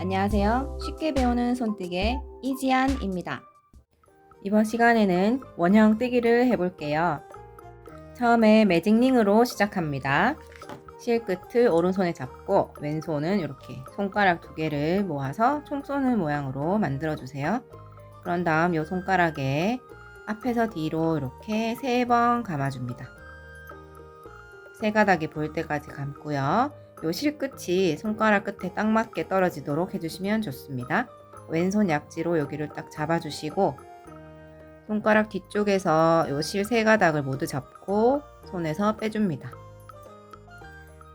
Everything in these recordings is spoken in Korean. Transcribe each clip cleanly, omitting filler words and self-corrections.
안녕하세요. 쉽게 배우는 손뜨개 이지안입니다. 이번 시간에는 원형 뜨기를 해볼게요. 처음에 매직링으로 시작합니다. 실 끝을 오른손에 잡고 왼손은 이렇게 손가락 두 개를 모아서 총 쏘는 모양으로 만들어 주세요. 그런 다음 이 손가락에 앞에서 뒤로 이렇게 3번 감아줍니다. 세 가닥이 보일 때까지 감고요. 요 실끝이 손가락 끝에 딱 맞게 떨어지도록 해주시면 좋습니다. 왼손 약지로 여기를 딱 잡아주시고 손가락 뒤쪽에서 요 실 세 가닥을 모두 잡고 손에서 빼줍니다.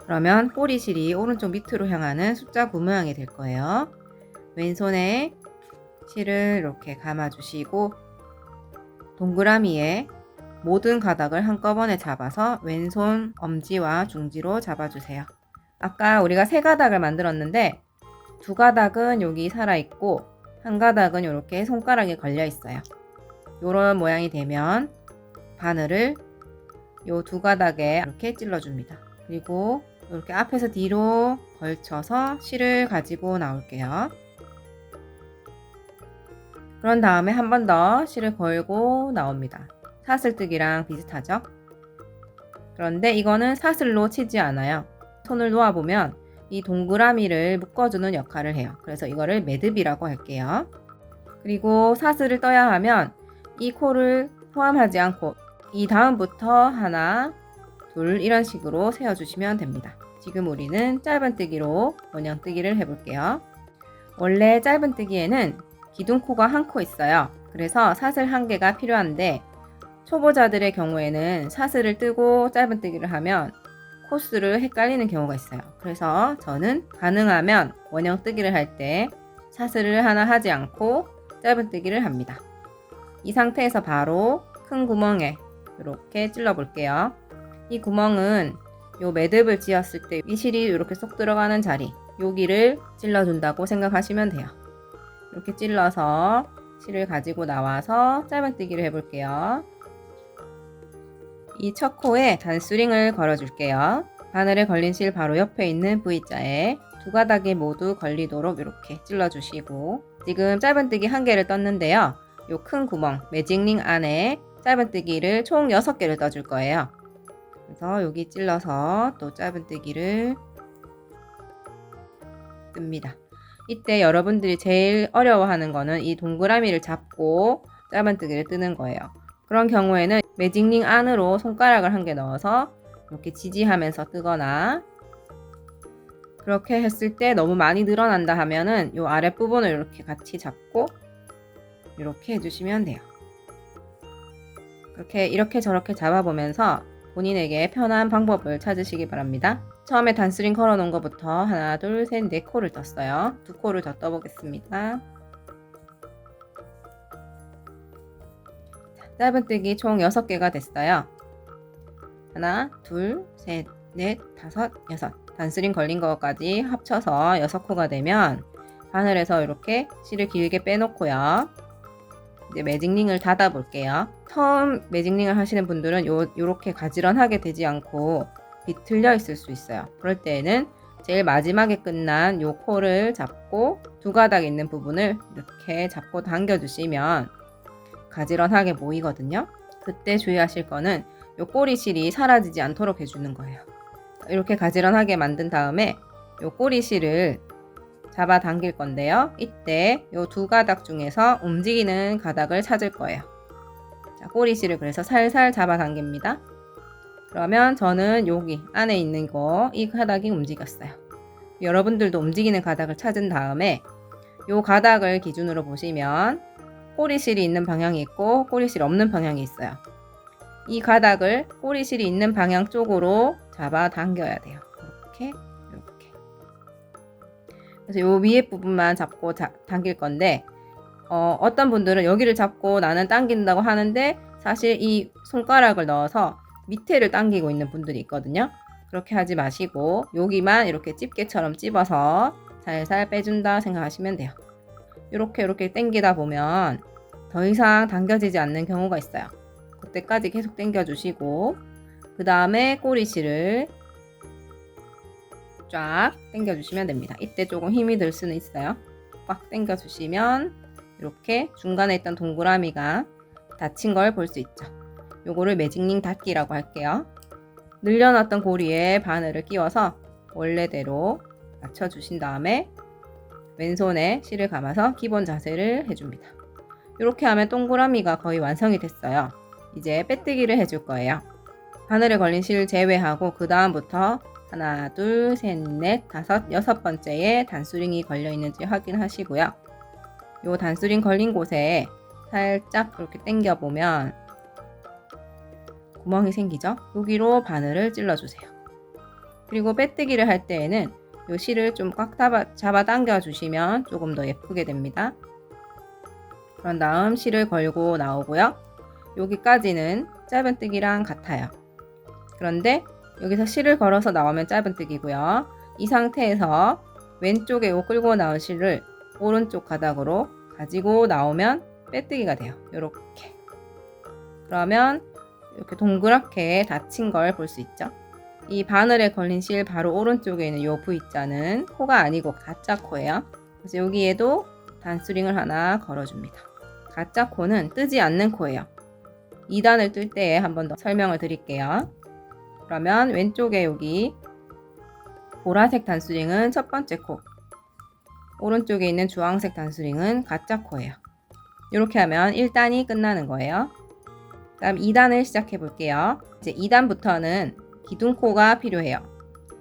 그러면 꼬리실이 오른쪽 밑으로 향하는 숫자 9 모양이 될 거예요. 왼손에 실을 이렇게 감아주시고 동그라미에 모든 가닥을 한꺼번에 잡아서 왼손 엄지와 중지로 잡아주세요. 아까 우리가 세 가닥을 만들었는데 두 가닥은 여기 살아있고 한 가닥은 이렇게 손가락에 걸려 있어요. 이런 모양이 되면 바늘을 이 두 가닥에 이렇게 찔러줍니다. 그리고 이렇게 앞에서 뒤로 걸쳐서 실을 가지고 나올게요. 그런 다음에 한 번 더 실을 걸고 나옵니다. 사슬뜨기랑 비슷하죠? 그런데 이거는 사슬로 치지 않아요. 손을 놓아보면 이 동그라미를 묶어주는 역할을 해요. 그래서 이거를 매듭이라고 할게요. 그리고 사슬을 떠야 하면 이 코를 포함하지 않고 이 다음부터 하나, 둘 이런 식으로 세워주시면 됩니다. 지금 우리는 짧은뜨기로 원형뜨기를 해볼게요. 원래 짧은뜨기에는 기둥코가 한 코 있어요. 그래서 사슬 한 개가 필요한데 초보자들의 경우에는 사슬을 뜨고 짧은뜨기를 하면 코스를 헷갈리는 경우가 있어요. 그래서 저는 가능하면 원형뜨기를 할 때 사슬을 하나 하지 않고 짧은뜨기를 합니다. 이 상태에서 바로 큰 구멍에 이렇게 찔러 볼게요. 이 구멍은 요 매듭을 지었을 때 이 실이 이렇게 쏙 들어가는 자리, 여기를 찔러준다고 생각하시면 돼요. 이렇게 찔러서 실을 가지고 나와서 짧은뜨기를 해볼게요. 이 첫 코에 단수링을 걸어줄게요. 바늘에 걸린 실 바로 옆에 있는 V자에 두 가닥이 모두 걸리도록 이렇게 찔러주시고 지금 짧은뜨기 한 개를 떴는데요. 요 큰 구멍 매직링 안에 짧은뜨기를 총 6개를 떠줄 거예요. 그래서 여기 찔러서 또 짧은뜨기를 뜹니다. 이때 여러분들이 제일 어려워하는 거는 이 동그라미를 잡고 짧은뜨기를 뜨는 거예요. 그런 경우에는 매직링 안으로 손가락을 한 개 넣어서 이렇게 지지하면서 뜨거나 그렇게 했을 때 너무 많이 늘어난다 하면은 이 아랫부분을 이렇게 같이 잡고 이렇게 해주시면 돼요. 이렇게 저렇게 잡아보면서 본인에게 편한 방법을 찾으시기 바랍니다. 처음에 단스링 걸어 놓은 것부터 하나, 둘, 셋, 네 코를 떴어요. 두 코를 더 떠보겠습니다. 짧은뜨기 총 6개가 됐어요. 하나, 둘, 셋, 넷, 다섯, 여섯. 단스링 걸린 것까지 합쳐서 6코가 되면 바늘에서 이렇게 실을 길게 빼놓고요. 이제 매직링을 닫아 볼게요. 처음 매직링을 하시는 분들은 요렇게 가지런하게 되지 않고 비틀려 있을 수 있어요. 그럴 때에는 제일 마지막에 끝난 요 코를 잡고 두 가닥 있는 부분을 이렇게 잡고 당겨 주시면 가지런하게 보이거든요. 그때 주의하실 거는 요 꼬리실이 사라지지 않도록 해주는 거예요. 이렇게 가지런하게 만든 다음에 요 꼬리실을 잡아 당길 건데요. 이때 요 두 가닥 중에서 움직이는 가닥을 찾을 거예요. 자, 꼬리실을 그래서 살살 잡아 당깁니다. 그러면 저는 여기 안에 있는 이 가닥이 움직였어요. 여러분들도 움직이는 가닥을 찾은 다음에 요 가닥을 기준으로 보시면 꼬리실이 있는 방향이 있고 꼬리실이 없는 방향이 있어요. 이 가닥을 꼬리실이 있는 방향 쪽으로 잡아 당겨야 돼요. 이렇게. 그래서 요 위에 부분만 잡고 당길 건데 어떤 분들은 여기를 잡고 나는 당긴다고 하는데 사실 이 손가락을 넣어서 밑에를 당기고 있는 분들이 있거든요. 그렇게 하지 마시고 여기만 이렇게 집게처럼 찝어서 살살 빼준다 생각하시면 돼요. 이렇게 당기다 보면 더 이상 당겨지지 않는 경우가 있어요. 그때까지 계속 당겨주시고 그 다음에 꼬리실을 쫙 당겨주시면 됩니다. 이때 조금 힘이 들 수는 있어요. 꽉 당겨주시면 이렇게 중간에 있던 동그라미가 닫힌 걸 볼 수 있죠. 요거를 매직링 닫기라고 할게요. 늘려놨던 고리에 바늘을 끼워서 원래대로 맞춰주신 다음에 왼손에 실을 감아서 기본 자세를 해줍니다. 이렇게 하면 동그라미가 거의 완성이 됐어요. 이제 빼뜨기를 해줄 거예요. 바늘에 걸린 실 제외하고 그 다음부터 하나, 둘, 셋, 넷, 다섯, 여섯 번째에 단수링이 걸려 있는지 확인하시고요. 요 단수링 걸린 곳에 살짝 이렇게 당겨 보면 구멍이 생기죠? 여기로 바늘을 찔러주세요. 그리고 빼뜨기를 할 때에는 요 실을 좀 꽉 잡아 당겨 주시면 조금 더 예쁘게 됩니다. 그런 다음 실을 걸고 나오고요. 여기까지는 짧은뜨기랑 같아요. 그런데 여기서 실을 걸어서 나오면 짧은뜨기고요. 이 상태에서 왼쪽에 요 끌고 나온 실을 오른쪽 가닥으로 가지고 나오면 빼뜨기가 돼요. 이렇게. 그러면 이렇게 동그랗게 닫힌 걸 볼 수 있죠. 이 바늘에 걸린 실 바로 오른쪽에 있는 요 V자는 코가 아니고 가짜 코예요. 그래서 여기에도 단수링을 하나 걸어줍니다. 가짜 코는 뜨지 않는 코예요. 2단을 뜰 때에 한 번 더 설명을 드릴게요. 그러면 왼쪽에 여기 보라색 단수링은 첫 번째 코, 오른쪽에 있는 주황색 단수링은 가짜 코예요. 이렇게 하면 1단이 끝나는 거예요. 다음 2단을 시작해 볼게요. 이제 2단부터는 기둥코가 필요해요.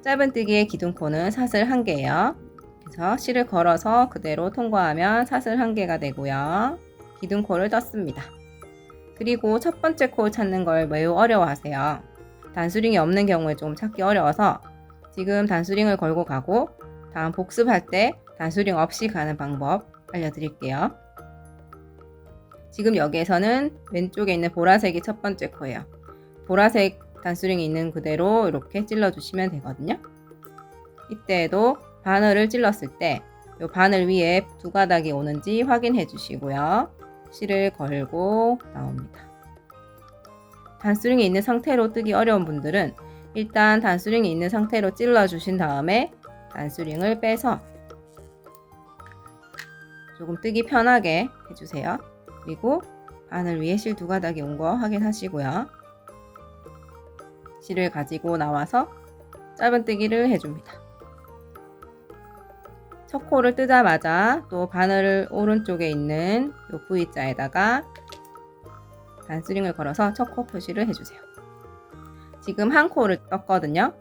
짧은뜨기의 기둥코는 사슬 1개예요. 그래서 실을 걸어서 그대로 통과하면 사슬 1개가 되고요. 기둥코를 떴습니다. 그리고 첫 번째 코 찾는 걸 매우 어려워하세요. 단수링이 없는 경우에 좀 찾기 어려워서 지금 단수링을 걸고 가고 다음 복습할 때 단수링 없이 가는 방법 알려드릴게요. 지금 여기에서는 왼쪽에 있는 보라색이 첫 번째 코예요. 보라색 단수링이 있는 그대로 이렇게 찔러주시면 되거든요. 이때에도 바늘을 찔렀을 때 이 바늘 위에 두 가닥이 오는지 확인해 주시고요. 실을 걸고 나옵니다. 단수링이 있는 상태로 뜨기 어려운 분들은 일단 단수링이 있는 상태로 찔러 주신 다음에 단수링을 빼서 조금 뜨기 편하게 해주세요. 그리고 바늘 위에 실 두 가닥이 온 거 확인하시고요. 실을 가지고 나와서 짧은뜨기를 해줍니다. 첫 코를 뜨자마자 또 바늘을 오른쪽에 있는 요 V자에다가 단수링을 걸어서 첫 코 표시를 해주세요. 지금 한 코를 떴거든요.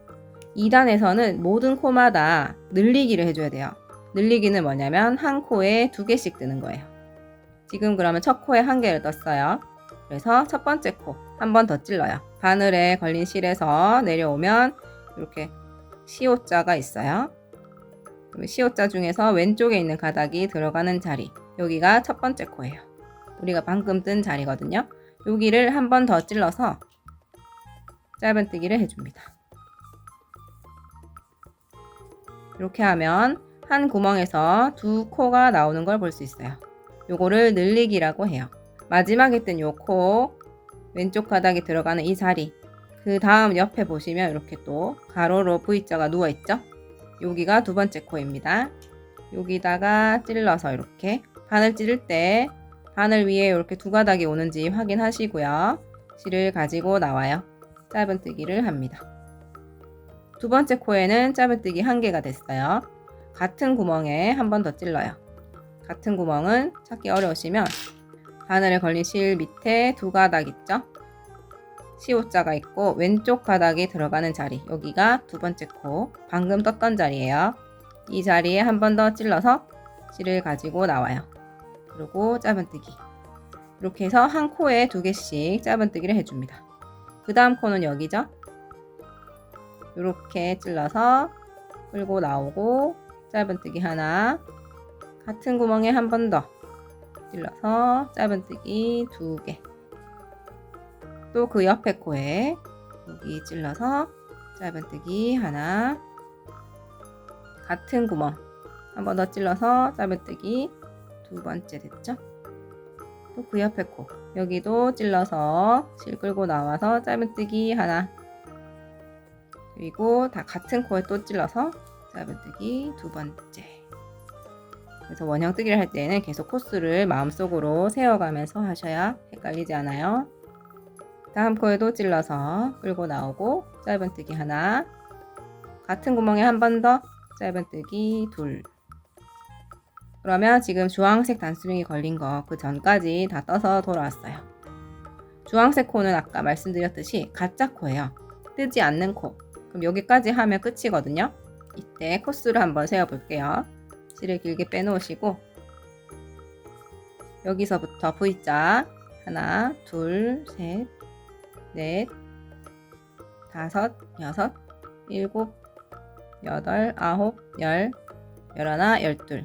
2단에서는 모든 코마다 늘리기를 해줘야 돼요. 늘리기는 뭐냐면 한 코에 2개씩 뜨는 거예요. 지금 그러면 첫 코에 1개를 떴어요. 그래서 첫 번째 코 한 번 더 찔러요. 바늘에 걸린 실에서 내려오면 이렇게 시옷자가 있어요. 시옷자 중에서 왼쪽에 있는 가닥이 들어가는 자리, 여기가 첫 번째 코예요. 우리가 방금 뜬 자리거든요. 여기를 한 번 더 찔러서 짧은뜨기를 해줍니다. 이렇게 하면 한 구멍에서 두 코가 나오는 걸 볼 수 있어요. 요거를 늘리기라고 해요. 마지막에 뜬 요 코, 왼쪽 가닥이 들어가는 이 자리, 그 다음 옆에 보시면 이렇게 또 가로로 V자가 누워있죠? 여기가 두 번째 코입니다. 여기다가 찔러서 이렇게 바늘 찌를 때 바늘 위에 이렇게 두 가닥이 오는지 확인하시고요. 실을 가지고 나와요. 짧은뜨기를 합니다. 두 번째 코에는 짧은뜨기 1개가 됐어요. 같은 구멍에 한 번 더 찔러요. 같은 구멍은 찾기 어려우시면 바늘에 걸린 실 밑에 두 가닥 있죠? 시옷자가 있고 왼쪽 가닥이 들어가는 자리, 여기가 두 번째 코, 방금 떴던 자리예요. 이 자리에 한 번 더 찔러서 실을 가지고 나와요. 그리고 짧은뜨기. 이렇게 해서 한 코에 2개씩 짧은뜨기를 해줍니다. 그 다음 코는 여기죠? 이렇게 찔러서 끌고 나오고 짧은뜨기 하나, 같은 구멍에 한 번 더 찔러서 짧은뜨기 2개, 또 그 옆에 코에 여기 찔러서 짧은뜨기 하나, 같은 구멍 한 번 더 찔러서 짧은뜨기 두 번째 됐죠? 또 그 옆에 코 여기도 찔러서 실 끌고 나와서 짧은뜨기 하나, 그리고 다 같은 코에 또 찔러서 짧은뜨기 두 번째. 그래서 원형뜨기를 할 때는 계속 코스를 마음속으로 세워가면서 하셔야 헷갈리지 않아요. 다음 코에도 찔러서 끌고 나오고 짧은뜨기 하나, 같은 구멍에 한 번 더 짧은뜨기 둘. 그러면 지금 주황색 단수링이 걸린 거 그 전까지 다 떠서 돌아왔어요. 주황색 코는 아까 말씀드렸듯이 가짜 코예요. 뜨지 않는 코. 그럼 여기까지 하면 끝이거든요. 이때 코스를 한번 세워볼게요. 실을 길게 빼놓으시고 여기서부터 V자 하나, 둘, 셋, 넷, 다섯, 여섯, 일곱, 여덟, 아홉, 열, 열하나, 열둘.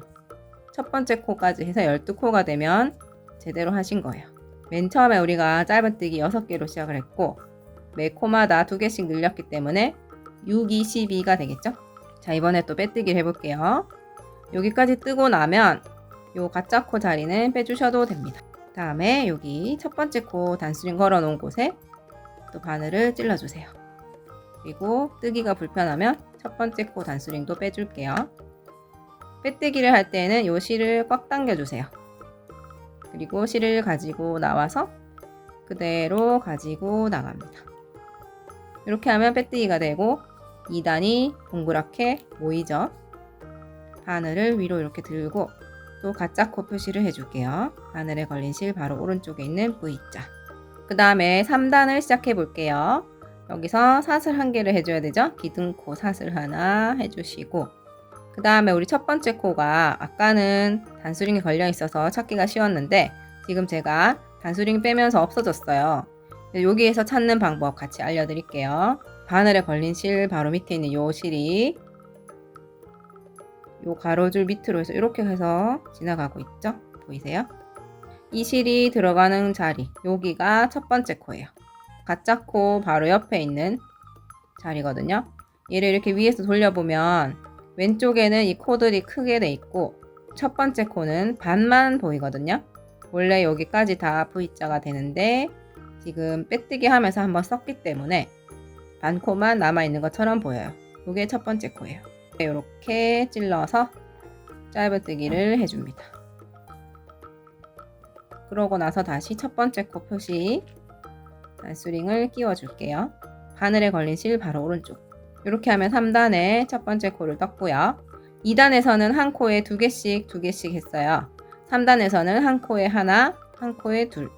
첫 번째 코까지 해서 12코가 되면 제대로 하신 거예요. 맨 처음에 우리가 짧은뜨기 6개로 시작을 했고 매 코마다 2개씩 늘렸기 때문에 6, 2, 12가 되겠죠? 자, 이번에 또 빼뜨기를 해볼게요. 여기까지 뜨고 나면 요 가짜 코 자리는 빼주셔도 됩니다. 다음에 여기 첫 번째 코 단수링 걸어 놓은 곳에 또 바늘을 찔러주세요. 그리고 뜨기가 불편하면 첫 번째 코 단수링도 빼줄게요. 빼뜨기를 할 때는 요 실을 꽉 당겨주세요. 그리고 실을 가지고 나와서 그대로 가지고 나갑니다. 이렇게 하면 빼뜨기가 되고 2단이 동그랗게 모이죠. 바늘을 위로 이렇게 들고 또 가짜 코 표시를 해줄게요. 바늘에 걸린 실 바로 오른쪽에 있는 V자. 그 다음에 3단을 시작해 볼게요. 여기서 사슬 1개를 해줘야 되죠. 기둥코 사슬 하나 해주시고 그 다음에 우리 첫 번째 코가 아까는 단수링이 걸려 있어서 찾기가 쉬웠는데 지금 제가 단수링 빼면서 없어졌어요. 여기에서 찾는 방법 같이 알려드릴게요. 바늘에 걸린 실 바로 밑에 있는 요 실이 요 가로줄 밑으로 해서 이렇게 해서 지나가고 있죠? 보이세요? 이 실이 들어가는 자리, 여기가 첫 번째 코예요. 가짜 코 바로 옆에 있는 자리거든요. 얘를 이렇게 위에서 돌려보면 왼쪽에는 이 코들이 크게 돼 있고 첫 번째 코는 반만 보이거든요. 원래 여기까지 다 V자가 되는데 지금 빼뜨기 하면서 한번 썼기 때문에 반코만 남아있는 것처럼 보여요. 이게 첫 번째 코예요. 이렇게 찔러서 짧은뜨기를 해줍니다. 그러고 나서 다시 첫 번째 코 표시 단수링을 끼워줄게요. 바늘에 걸린 실 바로 오른쪽. 이렇게 하면 3단에 첫 번째 코를 떴고요. 2단에서는 한 코에 2개씩 했어요. 3단에서는 한 코에 하나, 한 코에 둘,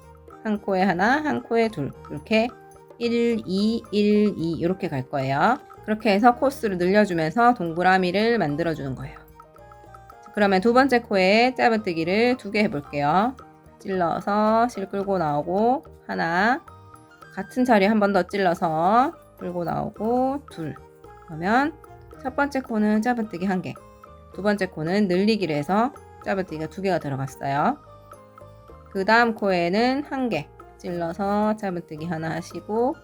한 코에 하나, 한 코에 둘 이렇게 1, 2, 1, 2 이렇게 갈 거예요. 그렇게 해서 코스를 늘려주면서 동그라미를 만들어주는 거예요. 그러면 두 번째 코에 짧은뜨기를 2개 해볼게요. 찔러서 실 끌고 나오고 하나, 같은 자리에 한 번 더 찔러서 끌고 나오고 둘. 그러면 첫 번째 코는 짧은뜨기 1개, 두 번째 코는 늘리기를 해서 짧은뜨기가 2개가 들어갔어요. 그 다음 코에는 1개 찔러서 짧은뜨기 하나 하시고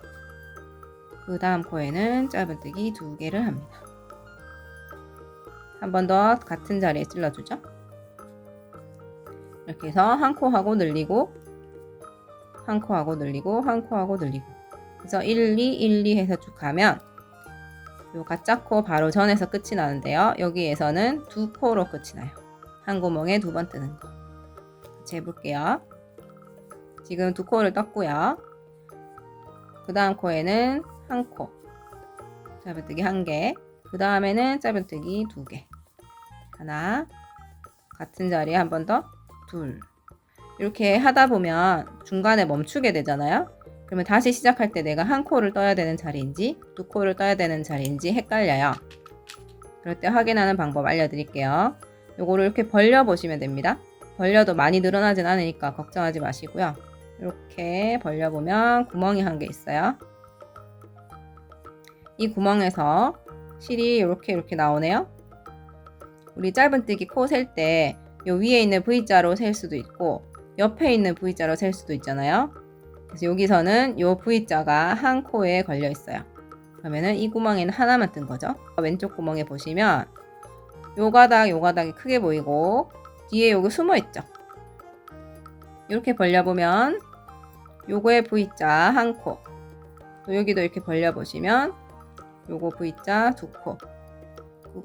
그 다음 코에는 짧은뜨기 2개를 합니다. 한 번 더 같은 자리에 찔러주죠. 이렇게 해서 한 코하고 늘리고 한 코하고 늘리고 한 코하고 늘리고 그래서 1, 2, 1, 2 해서 쭉 가면 요 가짜 코 바로 전에서 끝이 나는데요. 여기에서는 2코로 끝이 나요. 한 구멍에 2번 뜨는 거. 같이 해볼게요. 지금 2코를 떴고요. 그 다음 코에는 한 코, 짧은뜨기 1개, 그 다음에는 짧은뜨기 2개, 하나, 같은 자리에 한 번 더, 둘. 이렇게 하다 보면 중간에 멈추게 되잖아요. 그러면 다시 시작할 때 내가 한 코를 떠야 되는 자리인지 2코를 떠야 되는 자리인지 헷갈려요. 그럴 때 확인하는 방법 알려드릴게요. 요거를 이렇게 벌려 보시면 됩니다. 벌려도 많이 늘어나진 않으니까 걱정하지 마시고요. 이렇게 벌려보면 구멍이 1개 있어요. 이 구멍에서 실이 이렇게 나오네요. 우리 짧은뜨기 코 셀 때 요 위에 있는 V자로 셀 수도 있고 옆에 있는 V자로 셀 수도 있잖아요. 그래서 여기서는 요 V자가 한 코에 걸려 있어요. 그러면은 이 구멍에는 하나만 뜬 거죠. 왼쪽 구멍에 보시면 요 가닥이 크게 보이고 뒤에 요거 숨어 있죠. 이렇게 벌려보면 요거의 V자 한 코, 또 여기도 이렇게 벌려보시면 요거 V자 2코,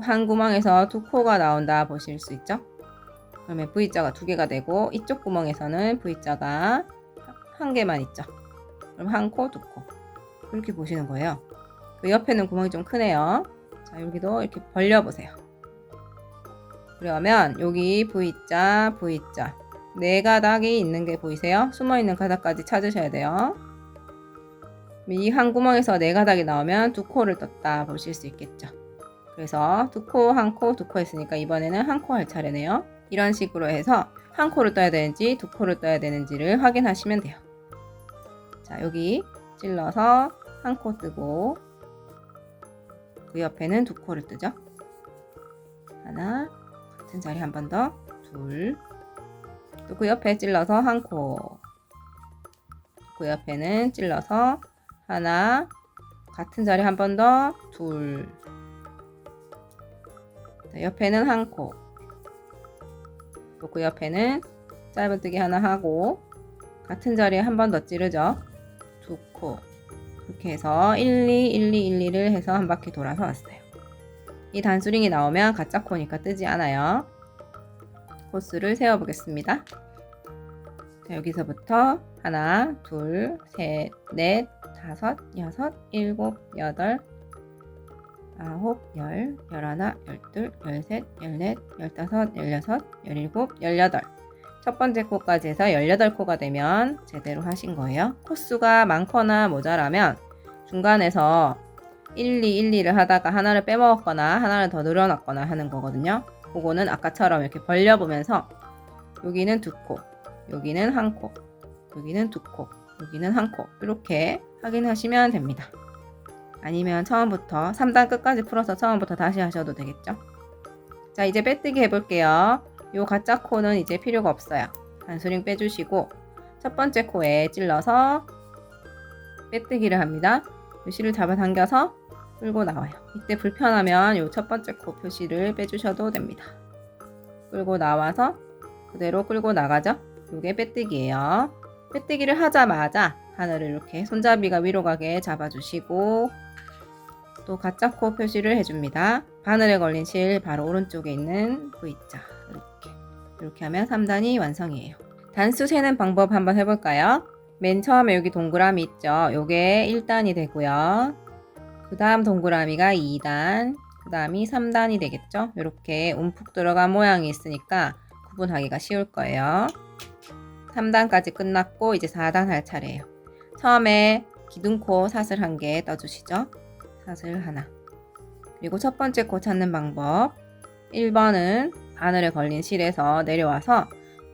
한 구멍에서 두 코가 나온다 보실 수 있죠? 그러면 V자가 두 개가 되고 이쪽 구멍에서는 V자가 한 개만 있죠. 그럼 한 코, 두 코. 그렇게 보시는 거예요. 그 옆에는 구멍이 좀 크네요. 자, 여기도 이렇게 벌려보세요. 그러면 여기 V자, V자 네 가닥이 있는 게 보이세요? 숨어있는 가닥까지 찾으셔야 돼요. 이 한 구멍에서 네 가닥이 나오면 두 코를 떴다 보실 수 있겠죠. 그래서 두 코, 한 코, 두 코 했으니까 이번에는 한 코 할 차례네요. 이런 식으로 해서 한 코를 떠야 되는지 두 코를 떠야 되는지를 확인하시면 돼요. 자, 여기 찔러서 한 코 뜨고 그 옆에는 두 코를 뜨죠. 하나, 같은 자리 한 번 더, 둘, 또 그 옆에 찔러서 한 코, 그 옆에는 찔러서 하나, 같은 자리 한 번 더, 둘, 옆에는 한 코, 또 그 옆에는 짧은뜨기 하나 하고 같은 자리에 한 번 더 찌르죠. 두 코. 그렇게 해서 1, 2, 1, 2, 1, 2를 해서 한 바퀴 돌아서 왔어요. 이 단수링이 나오면 가짜 코니까 뜨지 않아요. 코스를 세워보겠습니다. 자, 여기서부터 하나, 둘, 셋, 넷, 다섯, 여섯, 일곱, 여덟, 아홉, 열, 열하나, 열둘, 열셋, 열넷, 열다섯, 열여섯, 열일곱, 열여덟. 첫 번째 코까지 해서 18코가 되면 제대로 하신 거예요. 코수가 많거나 모자라면 중간에서 1, 2, 1, 2를 하다가 하나를 빼먹었거나 하나를 더 늘어났거나 하는 거거든요. 그거는 아까처럼 이렇게 벌려보면서 여기는 두 코, 여기는 한 코, 여기는 두 코, 여기는 한 코 이렇게 확인하시면 됩니다. 아니면 처음부터 3단 끝까지 풀어서 처음부터 다시 하셔도 되겠죠. 자, 이제 빼뜨기 해볼게요. 요 가짜 코는 이제 필요가 없어요. 단수링 빼주시고 첫 번째 코에 찔러서 빼뜨기를 합니다. 표시를 잡아당겨서 끌고 나와요. 이때 불편하면 요 첫 번째 코 표시를 빼주셔도 됩니다. 끌고 나와서 그대로 끌고 나가죠. 요게 빼뜨기예요. 빼뜨기를 하자마자 바늘을 이렇게 손잡이가 위로 가게 잡아주시고 또 가짜 코 표시를 해줍니다. 바늘에 걸린 실 바로 오른쪽에 있는 V자 이렇게 하면 3단이 완성이에요. 단수 세는 방법 한번 해볼까요? 맨 처음에 여기 동그라미 있죠? 요게 1단이 되고요. 그 다음 동그라미가 2단, 그 다음이 3단이 되겠죠? 이렇게 움푹 들어간 모양이 있으니까 구분하기가 쉬울 거예요. 3단까지 끝났고 이제 4단 할 차례예요. 처음에 기둥코 사슬 1개 떠주시죠. 사슬 하나. 그리고 첫 번째 코 찾는 방법. 1번은 바늘에 걸린 실에서 내려와서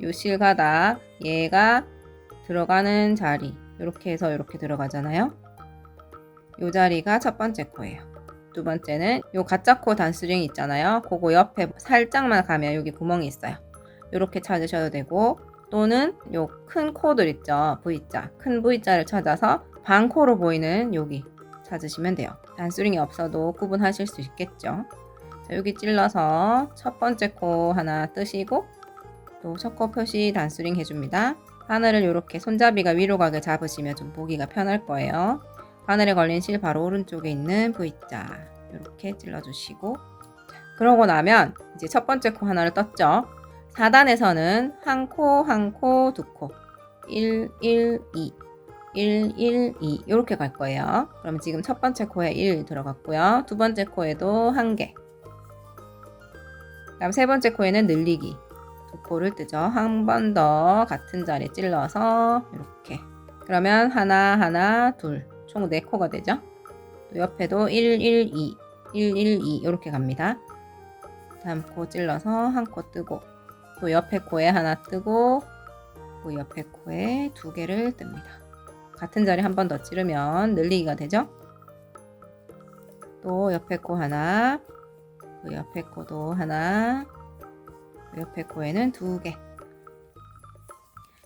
요 실 가닥 얘가 들어가는 자리 이렇게 해서 이렇게 들어가잖아요. 요 자리가 첫 번째 코예요. 두 번째는 요 가짜 코 단수링 있잖아요. 그거 옆에 살짝만 가면 여기 구멍이 있어요. 이렇게 찾으셔도 되고 또는 요 큰 코들 있죠. V자. 큰 V자를 찾아서 반코로 보이는 여기 찾으시면 돼요. 단수링이 없어도 구분하실 수 있겠죠. 자, 여기 찔러서 첫 번째 코 하나 뜨시고 또 첫 코 표시 단수링 해줍니다. 바늘을 이렇게 손잡이가 위로 가게 잡으시면 좀 보기가 편할 거예요. 바늘에 걸린 실 바로 오른쪽에 있는 V자 이렇게 찔러주시고 그러고 나면 이제 첫 번째 코 하나를 떴죠. 4단에서는 한 코, 한 코, 두 코 1, 1, 2 1, 1, 2 이렇게 갈 거예요. 그럼 지금 첫 번째 코에 1 들어갔고요. 두 번째 코에도 한 개. 그다음 세 번째 코에는 늘리기. 두 코를 뜨죠. 한 번 더 같은 자리에 찔러서 이렇게. 그러면 하나, 하나, 둘. 총 4코가 되죠. 또 옆에도 1, 1, 2, 1, 1, 2 이렇게 갑니다. 다음 코 찔러서 한 코 뜨고 또 옆에 코에 하나 뜨고 그 옆에 코에 2개를 뜹니다. 같은 자리 한 번 더 찌르면 늘리기가 되죠. 또 옆에 코 하나, 그 옆에 코도 하나, 그 옆에 코에는 2개.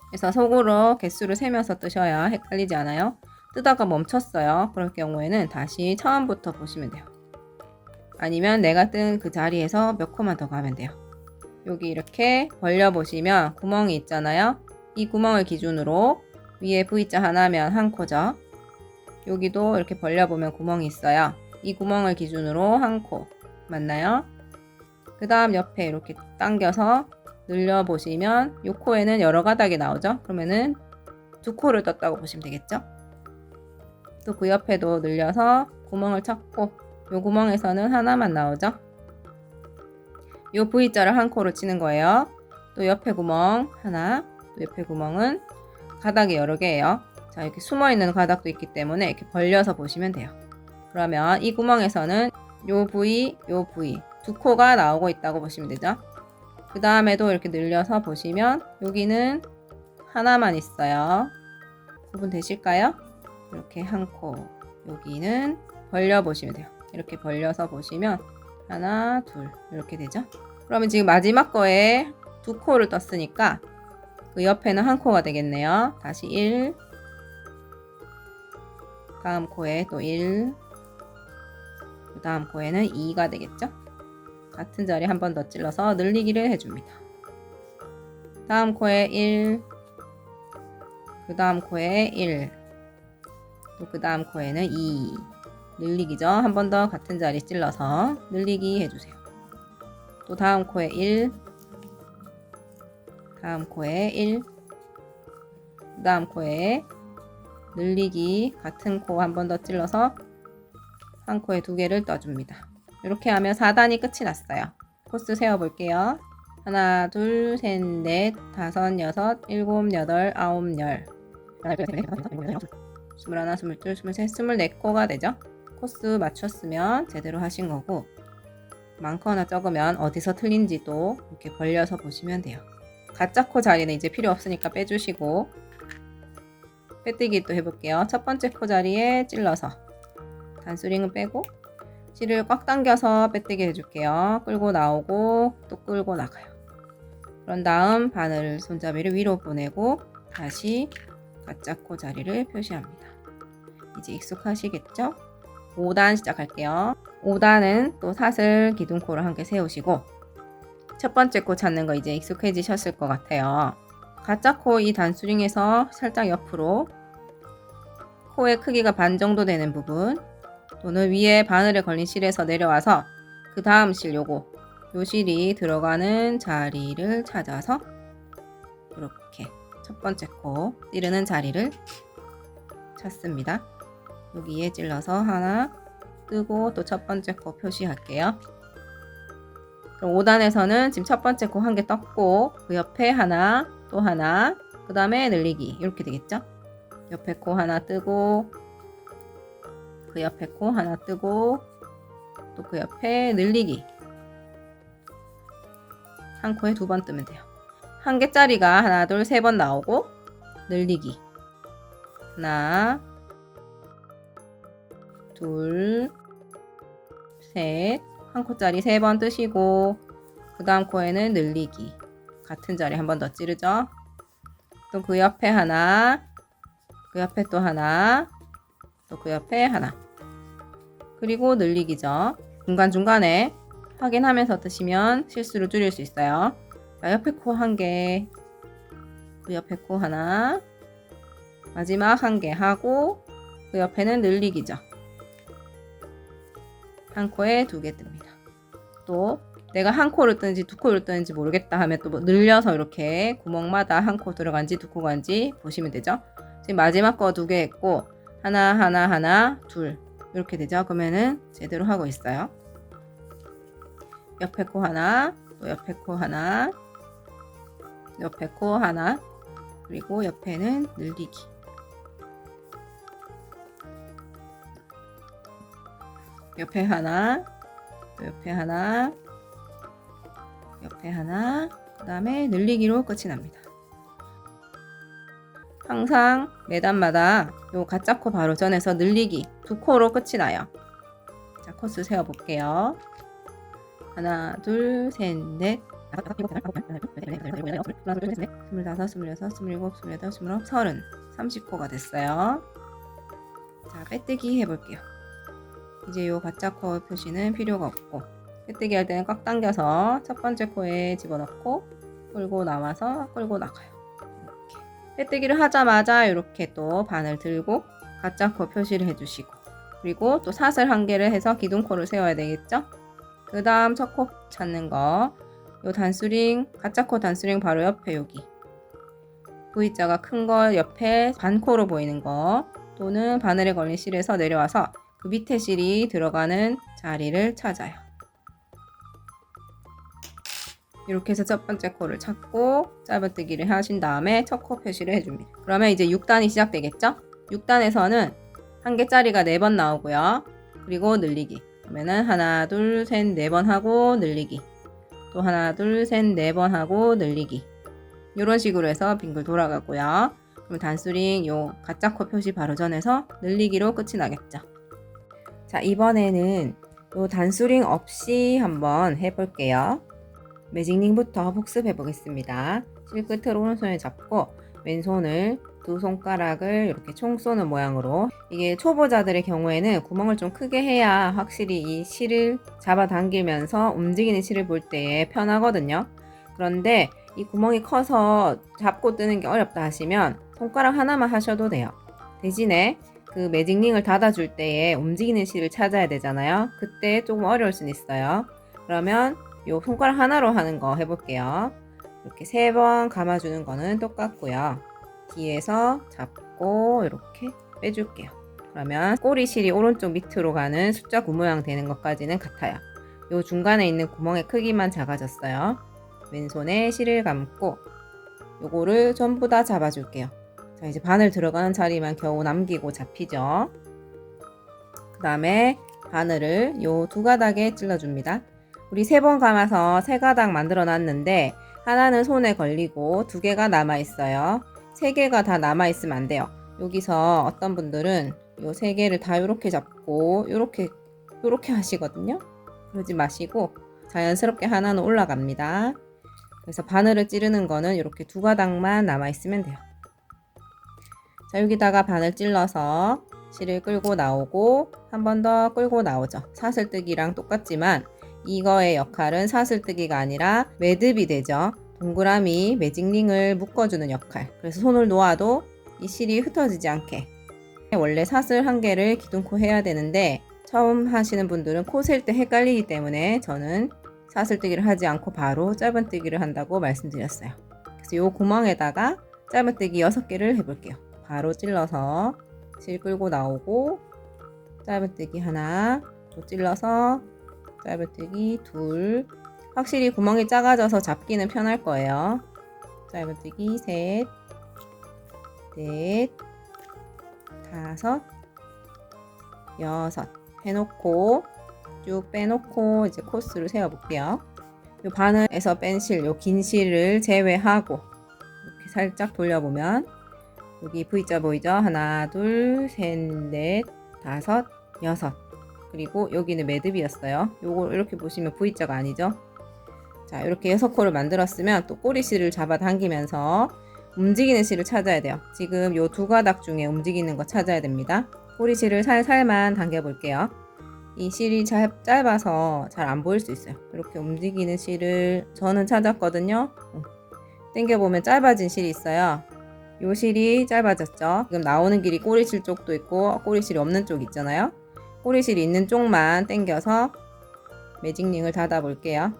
그래서 속으로 개수를 세면서 뜨셔야 헷갈리지 않아요. 뜨다가 멈췄어요. 그럴 경우에는 다시 처음부터 보시면 돼요. 아니면 내가 뜬 그 자리에서 몇 코만 더 가면 돼요. 여기 이렇게 벌려보시면 구멍이 있잖아요. 이 구멍을 기준으로 위에 V자 하나면 한 코죠. 여기도 이렇게 벌려보면 구멍이 있어요. 이 구멍을 기준으로 한 코. 맞나요? 그 다음 옆에 이렇게 당겨서 늘려보시면 이 코에는 여러 가닥이 나오죠? 그러면은 두 코를 떴다고 보시면 되겠죠? 또 그 옆에도 늘려서 구멍을 찾고 이 구멍에서는 하나만 나오죠? 이 V자를 한 코로 치는 거예요. 또 옆에 구멍 하나, 또 옆에 구멍은 가닥이 여러 개예요. 자, 이렇게 숨어있는 가닥도 있기 때문에 이렇게 벌려서 보시면 돼요. 그러면 이 구멍에서는 요 부위, 요 부위 두 코가 나오고 있다고 보시면 되죠. 그 다음에도 이렇게 늘려서 보시면 여기는 하나만 있어요. 구분 되실까요? 이렇게 한 코, 여기는 벌려 보시면 돼요. 이렇게 벌려서 보시면 하나, 둘 이렇게 되죠. 그러면 지금 마지막 거에 두 코를 떴으니까 그 옆에는 한 코가 되겠네요. 다시 1, 다음 코에 또 1, 그 다음 코에는 2가 되겠죠. 같은 자리 한 번 더 찔러서 늘리기를 해줍니다. 다음 코에 1, 그 다음 코에 1, 또 그 다음 코에는 2, 늘리기죠. 한 번 더 같은 자리 찔러서 늘리기 해주세요. 또 다음 코에 1, 다음 코에 1, 그 다음 코에 늘리기 같은 코 한 번 더 찔러서 한 코에 두 개를 떠줍니다. 이렇게 하면 4단이 끝이 났어요. 코스 세어볼게요. 하나, 둘, 셋, 넷, 다섯, 여섯, 일곱, 여덟, 아홉, 열. 21, 22, 23, 24코가 되죠. 코스 맞췄으면 제대로 하신 거고 많거나 적으면 어디서 틀린지도 이렇게 벌려서 보시면 돼요. 가짜 코 자리는 이제 필요 없으니까 빼주시고 빼뜨기 또 해볼게요. 첫 번째 코 자리에 찔러서 단수링은 빼고 실을 꽉 당겨서 빼뜨기 해줄게요. 끌고 나오고 또 끌고 나가요. 그런 다음 바늘 손잡이를 위로 보내고 다시 가짜 코 자리를 표시합니다. 이제 익숙하시겠죠? 5단 시작할게요. 5단은 또 사슬 기둥코를 함께 세우시고 첫 번째 코 찾는 거 이제 익숙해지셨을 것 같아요. 가짜 코 이 단수링에서 살짝 옆으로 코의 크기가 반 정도 되는 부분 또는 위에 바늘에 걸린 실에서 내려와서 그 다음 실 요 실이 들어가는 자리를 찾아서 이렇게 첫 번째 코 찌르는 자리를 찾습니다. 여기에 찔러서 하나 뜨고 또 첫 번째 코 표시할게요. 그럼 5단에서는 지금 첫 번째 코 한 개 떴고 그 옆에 하나 또 하나 그 다음에 늘리기 이렇게 되겠죠. 옆에 코 하나 뜨고 그 옆에 코 하나 뜨고 또 그 옆에 늘리기 한 코에 두 번 뜨면 돼요. 한 개짜리가 하나 둘 세 번 나오고 늘리기 하나 둘 셋 한 코짜리 세 번 뜨시고 그 다음 코에는 늘리기 같은 자리 한 번 더 찌르죠. 또 그 옆에 하나 그 옆에 또 하나 또 그 옆에 하나 그리고 늘리기죠. 중간중간에 확인하면서 뜨시면 실수를 줄일 수 있어요. 자, 옆에 코 한 개, 그 옆에 코 하나, 마지막 한 개 하고 그 옆에는 늘리기죠. 한 코에 두 개 뜹니다. 또 내가 한 코를 뜨는지 두 코를 뜨는지 모르겠다 하면 또 뭐 늘려서 이렇게 구멍마다 한 코 들어간지 두 코 간지 보시면 되죠. 지금 마지막 거 두 개 했고 하나, 둘 이렇게 되죠. 그러면은 제대로 하고 있어요. 옆에 코 하나, 또 옆에 코 하나, 옆에 코 하나, 그리고 옆에는 늘리기. 옆에 하나, 또 옆에 하나, 옆에 하나, 그 다음에 늘리기로 끝이 납니다. 항상 매단마다 요 가짜 코 바로 전에서 늘리기 두 코로 끝이 나요. 자, 코스 세워볼게요. 하나, 둘, 셋, 넷, 25, 26, 27, 28, 30, 30코가 됐어요. 자, 빼뜨기 해볼게요. 이제 요 가짜 코 표시는 필요가 없고 빼뜨기 할 때는 꽉 당겨서 첫 번째 코에 집어넣고 끌고 나와서 끌고 나가요. 이렇게 빼뜨기를 하자마자 이렇게 또 바늘 들고 가짜 코 표시를 해주시고 그리고 또 사슬 한 개를 해서 기둥코를 세워야 되겠죠? 그 다음 첫 코 찾는 거, 요 단수링, 가짜 코 단수링 바로 옆에 여기 V자가 큰 거 옆에 반코로 보이는 거 또는 바늘에 걸린 실에서 내려와서 그 밑에 실이 들어가는 자리를 찾아요. 이렇게 해서 첫 번째 코를 찾고 짧아뜨기를 하신 다음에 첫 코 표시를 해줍니다. 그러면 이제 6단이 시작되겠죠? 6단에서는 한 개짜리가 4번 나오고요. 그리고 늘리기. 그러면은 하나, 둘, 셋, 4번 하고 늘리기. 또 하나, 둘, 셋, 4번 하고 늘리기. 이런 식으로 해서 빙글 돌아가고요. 그럼 단수링 요 가짜 코 표시 바로 전에서 늘리기로 끝이 나겠죠. 자, 이번에는 요 단수링 없이 한번 해볼게요. 매직링부터 복습해 보겠습니다. 실 끝을 오른손에 잡고 왼손을 두 손가락을 이렇게 총 쏘는 모양으로, 이게 초보자들의 경우에는 구멍을 좀 크게 해야 확실히 이 실을 잡아당기면서 움직이는 실을 볼 때에 편하거든요. 그런데 이 구멍이 커서 잡고 뜨는 게 어렵다 하시면 손가락 하나만 하셔도 돼요. 대신에 그 매직링을 닫아줄 때에 움직이는 실을 찾아야 되잖아요. 그때 조금 어려울 수는 있어요. 그러면 요 손가락 하나로 하는 거 해볼게요. 이렇게 3번 감아주는 거는 똑같고요. 뒤에서 잡고 이렇게 빼줄게요. 그러면 꼬리실이 오른쪽 밑으로 가는 숫자 9 모양 되는 것까지는 같아요. 요 중간에 있는 구멍의 크기만 작아졌어요. 왼손에 실을 감고 요거를 전부 다 잡아줄게요. 자, 이제 바늘 들어가는 자리만 겨우 남기고 잡히죠. 그 다음에 바늘을 요 2가닥에 찔러줍니다. 우리 3번 감아서 3가닥 만들어 놨는데 하나는 손에 걸리고 2개가 남아 있어요. 3개가 다 남아 있으면 안 돼요. 여기서 어떤 분들은 요 3개를 다 이렇게 잡고 요렇게 하시거든요. 그러지 마시고 자연스럽게 하나는 올라갑니다. 그래서 바늘을 찌르는 거는 이렇게 2가닥만 남아 있으면 돼요. 자, 여기다가 바늘 찔러서 실을 끌고 나오고 한 번 더 끌고 나오죠. 사슬뜨기랑 똑같지만 이거의 역할은 사슬뜨기가 아니라 매듭이 되죠. 동그라미 매직링을 묶어주는 역할. 그래서 손을 놓아도 이 실이 흩어지지 않게. 원래 사슬 1개를 기둥코 해야 되는데 처음 하시는 분들은 코 셀 때 헷갈리기 때문에 저는 사슬뜨기를 하지 않고 바로 짧은뜨기를 한다고 말씀드렸어요. 그래서 이 구멍에다가 짧은뜨기 6개를 해볼게요. 바로 찔러서 실 끌고 나오고 짧은뜨기 하나, 또 찔러서 짧은뜨기 2. 확실히 구멍이 작아져서 잡기는 편할 거예요. 짧은뜨기 3, 넷, 5, 6 해놓고 쭉 빼놓고 이제 코스를 세워볼게요. 요 바늘에서 뺀 실, 요 긴 실을 제외하고 이렇게 살짝 돌려보면 여기 V자 보이죠? 하나, 둘, 셋, 넷, 5, 6. 그리고 여기는 매듭이었어요. 요거 이렇게 보시면 V자가 아니죠? 자, 이렇게 6코를 만들었으면 또 꼬리실을 잡아당기면서 움직이는 실을 찾아야 돼요. 지금 요 2가닥 중에 움직이는 거 찾아야 됩니다. 꼬리실을 살살만 당겨 볼게요. 이 실이 짧아서 잘 안 보일 수 있어요. 이렇게 움직이는 실을 저는 찾았거든요. 당겨보면 짧아진 실이 있어요. 요 실이 짧아졌죠. 지금 나오는 길이 꼬리실 쪽도 있고 꼬리실이 없는 쪽 있잖아요. 꼬리실이 있는 쪽만 당겨서 매직링을 닫아 볼게요.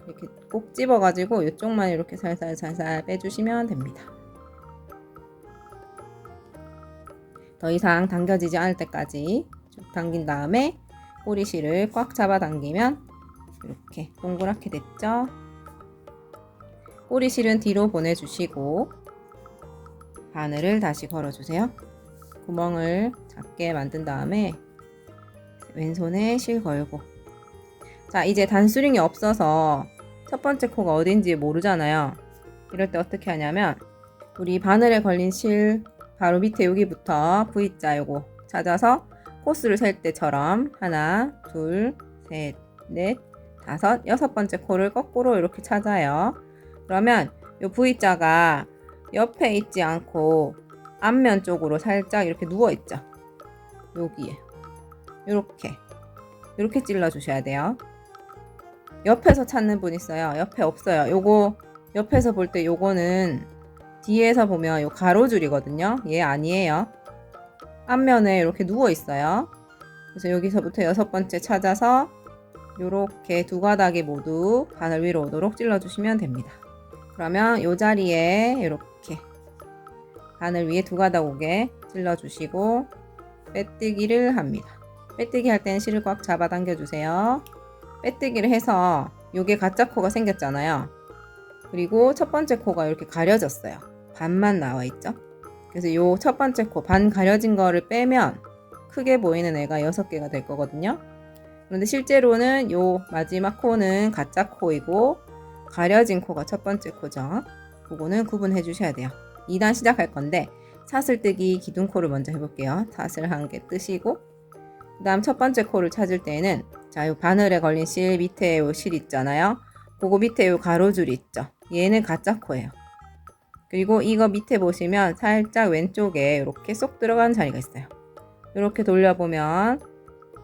이렇게 꼭 집어가지고 이쪽만 이렇게 살살 빼주시면 됩니다. 더 이상 당겨지지 않을 때까지 쭉 당긴 다음에 꼬리실을 꽉 잡아 당기면 이렇게 동그랗게 됐죠. 꼬리실은 뒤로 보내주시고 바늘을 다시 걸어주세요. 구멍을 작게 만든 다음에 왼손에 실 걸고, 자, 이제 단수링이 없어서 첫 번째 코가 어딘지 모르잖아요. 이럴 때 어떻게 하냐면 우리 바늘에 걸린 실 바로 밑에 여기부터 V자 요거 찾아서 코스를 셀 때처럼 하나, 둘, 셋, 넷, 5, 6번째 코를 거꾸로 이렇게 찾아요. 그러면 요 V자가 옆에 있지 않고 앞면 쪽으로 살짝 이렇게 누워 있죠. 여기에 이렇게 찔러 주셔야 돼요. 옆에서 찾는 분 있어요. 옆에 없어요. 요거 옆에서 볼 때 요거는 뒤에서 보면 요 가로줄이거든요. 얘 아니에요. 앞면에 이렇게 누워 있어요. 그래서 여기서부터 6번째 찾아서 요렇게 두 가닥이 모두 바늘 위로 오도록 찔러주시면 됩니다. 그러면 이 자리에 이렇게 바늘 위에 두 가닥 오게 찔러주시고 빼뜨기를 합니다. 빼뜨기 할 때는 실을 꽉 잡아 당겨주세요. 빼뜨기를 해서 요게 가짜 코가 생겼잖아요. 그리고 첫 번째 코가 이렇게 가려졌어요. 반만 나와 있죠. 그래서 요 첫 번째 코 반 가려진 거를 빼면 크게 보이는 애가 6개가 될 거거든요. 그런데 실제로는 요 마지막 코는 가짜 코이고 가려진 코가 첫 번째 코죠. 그거는 구분해 주셔야 돼요. 2단 시작할 건데 사슬뜨기 기둥코를 먼저 해볼게요. 사슬 한 개 뜨시고 그 다음 첫 번째 코를 찾을 때는 자, 요 바늘에 걸린 실 밑에 요 실 있잖아요. 그거 밑에 요 가로줄이 있죠. 얘는 가짜 코예요. 그리고 이거 밑에 보시면 살짝 왼쪽에 이렇게 쏙 들어간 자리가 있어요. 이렇게 돌려보면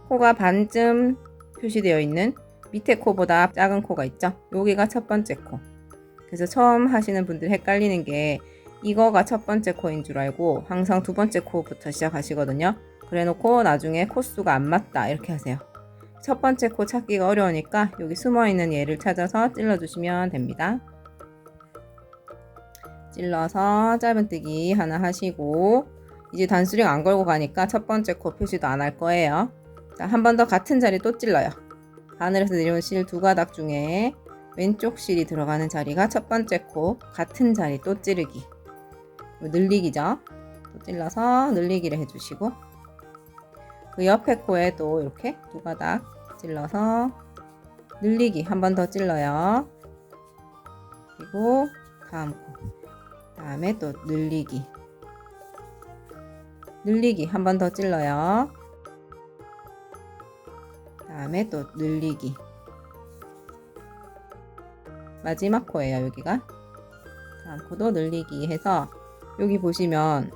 코가 반쯤 표시되어 있는 밑에 코보다 작은 코가 있죠. 여기가 첫 번째 코. 그래서 처음 하시는 분들 헷갈리는 게 이거가 첫 번째 코인 줄 알고 항상 두 번째 코부터 시작하시거든요. 그래 놓고 나중에 코수가 안 맞다 이렇게 하세요. 첫 번째 코 찾기가 어려우니까 여기 숨어있는 얘를 찾아서 찔러주시면 됩니다. 찔러서 짧은뜨기 하나 하시고 이제 단수링 안 걸고 가니까 첫 번째 코 표시도 안 할 거예요. 자, 한 번 더 같은 자리 또 찔러요. 바늘에서 내려온 실 두 가닥 중에 왼쪽 실이 들어가는 자리가 첫 번째 코, 같은 자리 또 찌르기. 늘리기죠. 또 찔러서 늘리기를 해주시고 그 옆에 코에 또 이렇게 두 가닥 찔러서 늘리기 한 번 더 찔러요. 그리고 다음 코, 다음에 또 늘리기 한 번 더 찔러요. 다음에 또 늘리기. 마지막 코예요, 여기가. 다음 코도 늘리기 해서 여기 보시면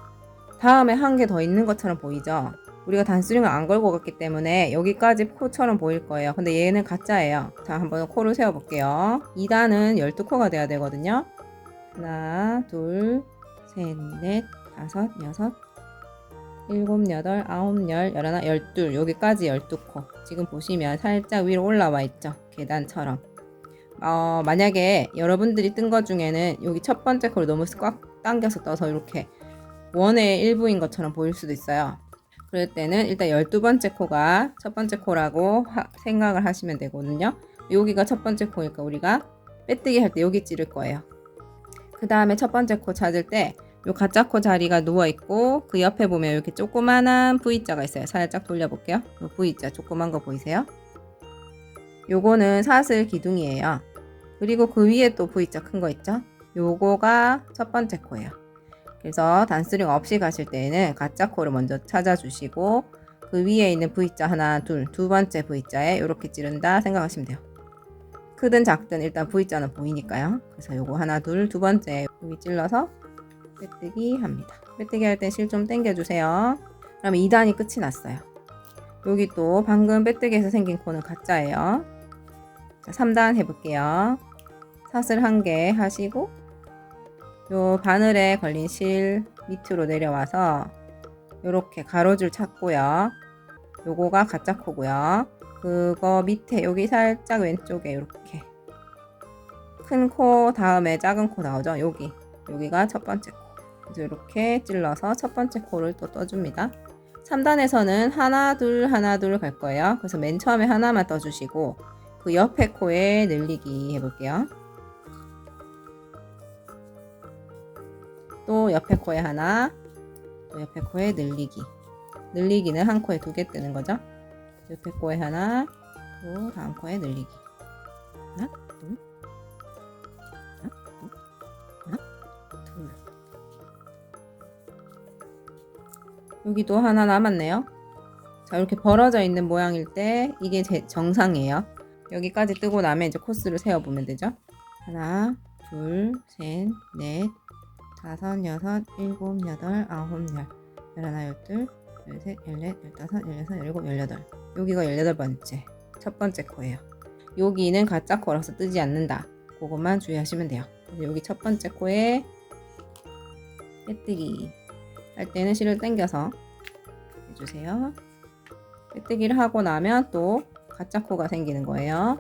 다음에 한 개 더 있는 것처럼 보이죠? 우리가 단수링을 안 걸고 갔기 때문에 여기까지 코처럼 보일 거예요. 근데 얘는 가짜예요. 자, 한번 코를 세워 볼게요. 2단은 12코가 돼야 되거든요. 하나, 둘, 셋, 넷, 다섯, 여섯, 일곱, 여덟, 아홉, 열, 열하나, 열둘. 여기까지 12코. 지금 보시면 살짝 위로 올라와 있죠? 계단처럼. 만약에 여러분들이 뜬 것 중에는 여기 첫 번째 코를 너무 꽉 당겨서 떠서 이렇게 원의 일부인 것처럼 보일 수도 있어요. 그럴 때는 일단 12번째 코가 첫 번째 코라고 생각을 하시면 되거든요. 여기가 첫 번째 코니까 우리가 빼뜨기 할 때 여기 찌를 거예요. 그 다음에 첫 번째 코 찾을 때 요 가짜 코 자리가 누워 있고 그 옆에 보면 이렇게 조그만한 V자가 있어요. 살짝 돌려볼게요. 요 V자 조그만 거 보이세요? 요거는 사슬 기둥이에요. 그리고 그 위에 또 V자 큰 거 있죠? 요거가 첫 번째 코예요. 그래서 단스링 없이 가실 때에는 가짜 코를 먼저 찾아주시고 그 위에 있는 V자 하나, 둘, 두 번째 V자에 이렇게 찌른다 생각하시면 돼요. 크든 작든 일단 V자는 보이니까요. 그래서 요거 하나, 둘, 두 번째 여기 찔러서 빼뜨기 합니다. 빼뜨기 할 때 실 좀 당겨주세요. 그러면 2단이 끝이 났어요. 여기 또 방금 빼뜨기에서 생긴 코는 가짜예요. 자, 3단 해볼게요. 사슬 한 개 하시고 요 바늘에 걸린 실 밑으로 내려와서 요렇게 가로줄 찾고요. 요거가 가짜 코고요. 그거 밑에 여기 살짝 왼쪽에 이렇게 큰 코 다음에 작은 코 나오죠. 여기가 첫 번째 코. 그래서 이렇게 찔러서 첫 번째 코를 또 떠줍니다. 3단에서는 하나 둘 갈 거예요. 그래서 맨 처음에 하나만 떠주시고 그 옆에 코에 늘리기 해볼게요. 또 옆에 코에 하나, 또 옆에 코에 늘리기. 늘리기는 한 코에 2개 뜨는 거죠. 옆에 코에 하나, 또 다음 코에 늘리기. 하나, 둘, 하나, 둘. 여기도 하나 남았네요. 자, 이렇게 벌어져 있는 모양일 때 이게 제 정상이에요. 여기까지 뜨고 나면 이제 코스를 세워보면 되죠. 하나, 둘, 셋, 넷, 다섯, 여섯, 일곱, 여덟, 아홉, 열, 열하나, 열둘, 열셋, 열넷, 열다섯, 열여섯, 열일곱, 열여덟. 여기가 18번째 첫 번째 코예요. 여기는 가짜 코라서 뜨지 않는다. 그것만 주의하시면 돼요. 그래서 여기 첫 번째 코에 빼뜨기 할 때는 실을 당겨서 해주세요. 빼뜨기를 하고 나면 또 가짜 코가 생기는 거예요.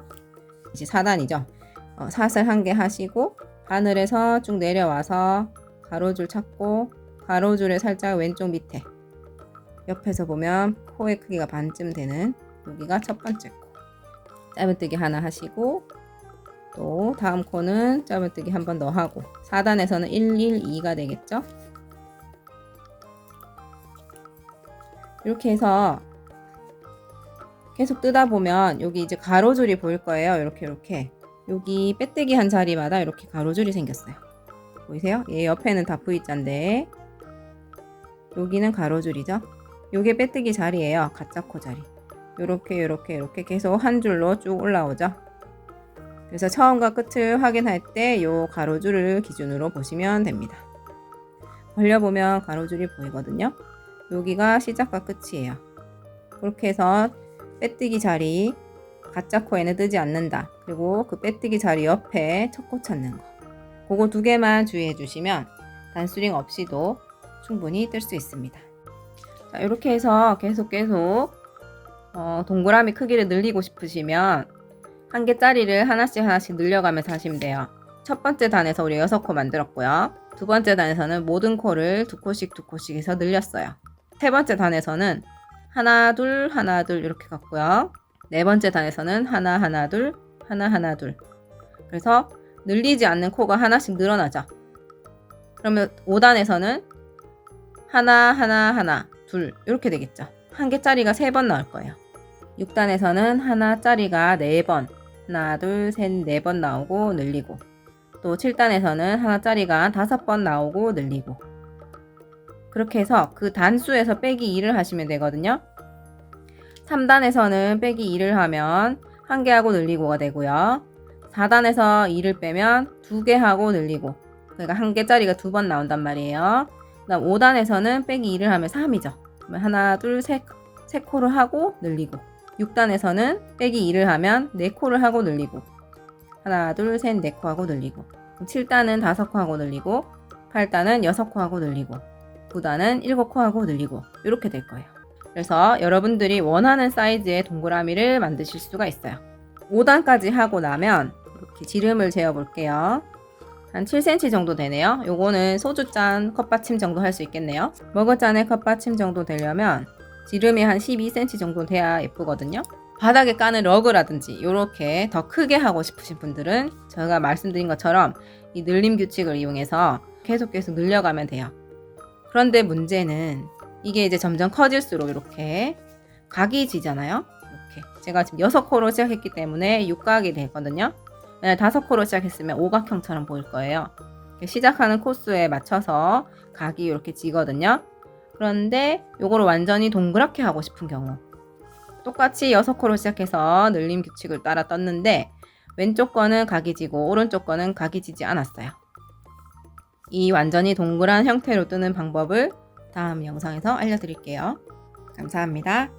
이제 4단이죠. 사슬 1개 하시고 바늘에서 쭉 내려와서 가로줄 찾고 가로줄에 살짝 왼쪽 밑에 옆에서 보면 코의 크기가 반쯤 되는 여기가 첫 번째 코. 짧은뜨기 하나 하시고 또 다음 코는 짧은뜨기 한 번 더 하고 4단에서는 1, 1, 2가 되겠죠. 이렇게 해서 계속 뜨다 보면 여기 이제 가로줄이 보일 거예요. 이렇게 여기 빼뜨기 한 자리마다 이렇게 가로줄이 생겼어요. 보이세요? 얘 옆에는 다 V자인데 여기는 가로줄이죠. 요게 빼뜨기 자리예요. 가짜 코 자리. 요렇게 계속 한 줄로 쭉 올라오죠. 그래서 처음과 끝을 확인할 때 요 가로줄을 기준으로 보시면 됩니다. 벌려보면 가로줄이 보이거든요. 여기가 시작과 끝이에요. 그렇게 해서 빼뜨기 자리 가짜 코에는 뜨지 않는다. 그리고 그 빼뜨기 자리 옆에 첫 코 찾는 거. 그거 2개만 주의해 주시면 단수링 없이도 충분히 뜰 수 있습니다. 자, 이렇게 해서 계속 동그라미 크기를 늘리고 싶으시면 한 개짜리를 하나씩 늘려가면서 하시면 돼요. 첫 번째 단에서 우리 6코 만들었고요. 두 번째 단에서는 모든 코를 2코씩 해서 늘렸어요. 세 번째 단에서는 하나 둘 이렇게 갔고요. 네 번째 단에서는 하나 둘. 그래서 늘리지 않는 코가 하나씩 늘어나죠. 그러면 5단에서는 하나 둘 이렇게 되겠죠. 한 개짜리가 3번 나올 거예요. 6단에서는 하나짜리가 4번 하나 둘 셋 4번 나오고 늘리고 또 7단에서는 하나짜리가 5번 나오고 늘리고 그렇게 해서 그 단수에서 빼기 2를 하시면 되거든요. 3단에서는 빼기 2를 하면 1개 하고 늘리고가 되고요. 4단에서 2를 빼면 2개 하고 늘리고 그러니까 한 개짜리가 2번 나온단 말이에요. 그다음 5단에서는 빼기 2를 하면 3이죠. 그러면 하나 둘 셋 3코를 하고 늘리고 6단에서는 빼기 2를 하면 4코를 하고 늘리고 하나 둘 셋 4코 하고 늘리고 7단은 5코 하고 늘리고 8단은 6코 하고 늘리고 9단은 7코 하고 늘리고 이렇게 될 거예요. 그래서 여러분들이 원하는 사이즈의 동그라미를 만드실 수가 있어요. 5단까지 하고 나면 이렇게 지름을 재어 볼게요. 한 7cm 정도 되네요. 요거는 소주잔 컵받침 정도 할 수 있겠네요. 머그잔의 컵받침 정도 되려면 지름이 한 12cm 정도 돼야 예쁘거든요. 바닥에 까는 러그라든지 이렇게 더 크게 하고 싶으신 분들은 제가 말씀드린 것처럼 이 늘림 규칙을 이용해서 계속 늘려가면 돼요. 그런데 문제는 이게 이제 점점 커질수록 이렇게 각이 지잖아요. 이렇게 제가 지금 6코로 시작했기 때문에 육각이 되거든요. 만약 5코로 시작했으면 오각형처럼 보일 거예요. 시작하는 코스에 맞춰서 각이 이렇게 지거든요. 그런데 요거를 완전히 동그랗게 하고 싶은 경우 똑같이 6코로 시작해서 늘림 규칙을 따라 떴는데 왼쪽 거는 각이 지고 오른쪽 거는 각이 지지 않았어요. 이 완전히 동그란 형태로 뜨는 방법을 다음 영상에서 알려드릴게요. 감사합니다.